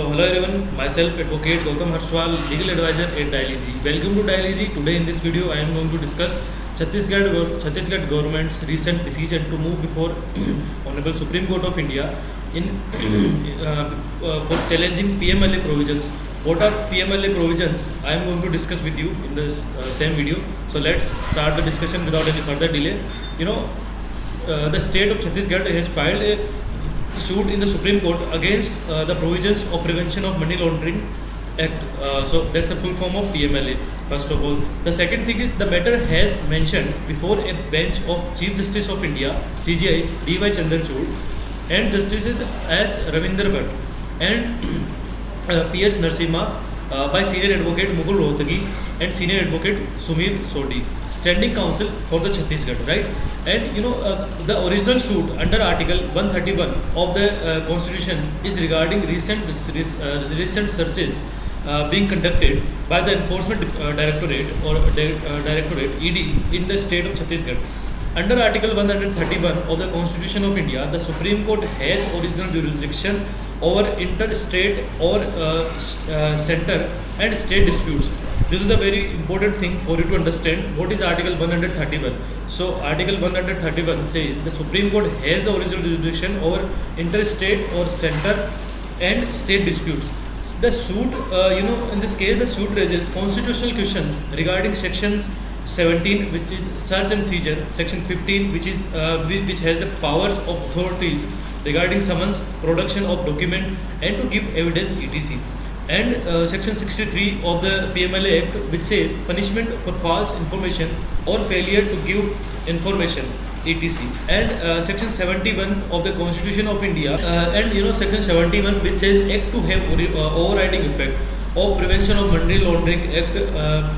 So hello everyone, myself Advocate Gautam Harshwal, Legal Advisor at Dialyzy. Welcome to Dialyzy. Today in this video I am going to discuss Chhattisgarh government's recent decision to move before Honorable Supreme Court of India in for challenging PMLA provisions. What are PMLA provisions? I am going to discuss with you in this same video. So let's start the discussion without any further delay. The state of Chhattisgarh has filed a suit in the Supreme Court against the provisions of Prevention of Money Laundering Act. So that's the full form of PMLA. First of all, the second thing is the matter has mentioned before a bench of Chief Justice of India (CJI) D.Y. Chandrachud and Justices S. Ravinder Bhatt and P.S. Narasimha by Senior Advocate Mukul Rohtagi and Senior Advocate Sumir Sodhi, Standing Counsel for the Chhattisgarh, right? And the original suit under Article 131 of the Constitution is regarding recent searches being conducted by the Enforcement Directorate or Directorate (ED) in the state of Chhattisgarh. Under Article 131 of the Constitution of India, the Supreme Court has original jurisdiction over interstate or center and state disputes. This is a very important thing for you to understand what is Article 131. So Article 131 says the Supreme Court has the original jurisdiction over interstate or center and state disputes. The suit, in this case, the suit raises constitutional questions regarding sections 17, which is search and seizure, section 15, which has the powers of authorities regarding summons, production of document, and to give evidence, etc. And section 63 of the PMLA Act, which says punishment for false information or failure to give information, etc. And section 71 of the Constitution of India, section 71, which says act to have overriding effect of Prevention of Money Laundering Act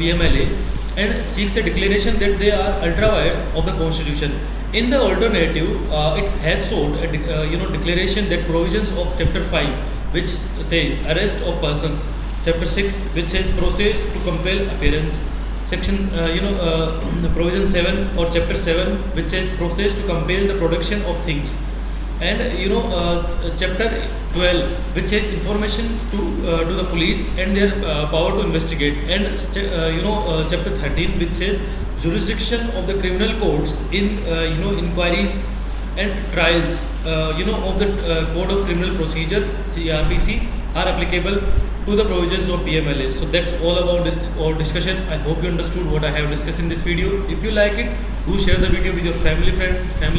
PMLA, and seeks a declaration that they are ultra vires of the Constitution. In the alternative, it has sought a declaration that provisions of Chapter 5, which says arrest of persons, Chapter 6, which says process to compel appearance, section provision 7 or Chapter 7, which says process to compel the production of things, and Chapter 12, which says information to the police and their power to investigate, and Chapter 13, which says jurisdiction of the criminal courts in inquiries and trials of the Code of Criminal Procedure (CRPC) are applicable to the provisions of PMLA. So that's all about this discussion. I hope you understood what I have discussed in this video. If you like it, do share the video with your family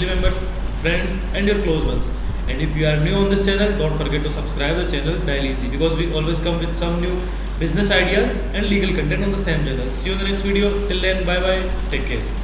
members, friends, and your close ones. And if you are new on this channel, don't forget to subscribe the channel Dialyzy, because we always come with some new business ideas and legal content on the same channel. See you in the next video. Till then, bye bye. Take care.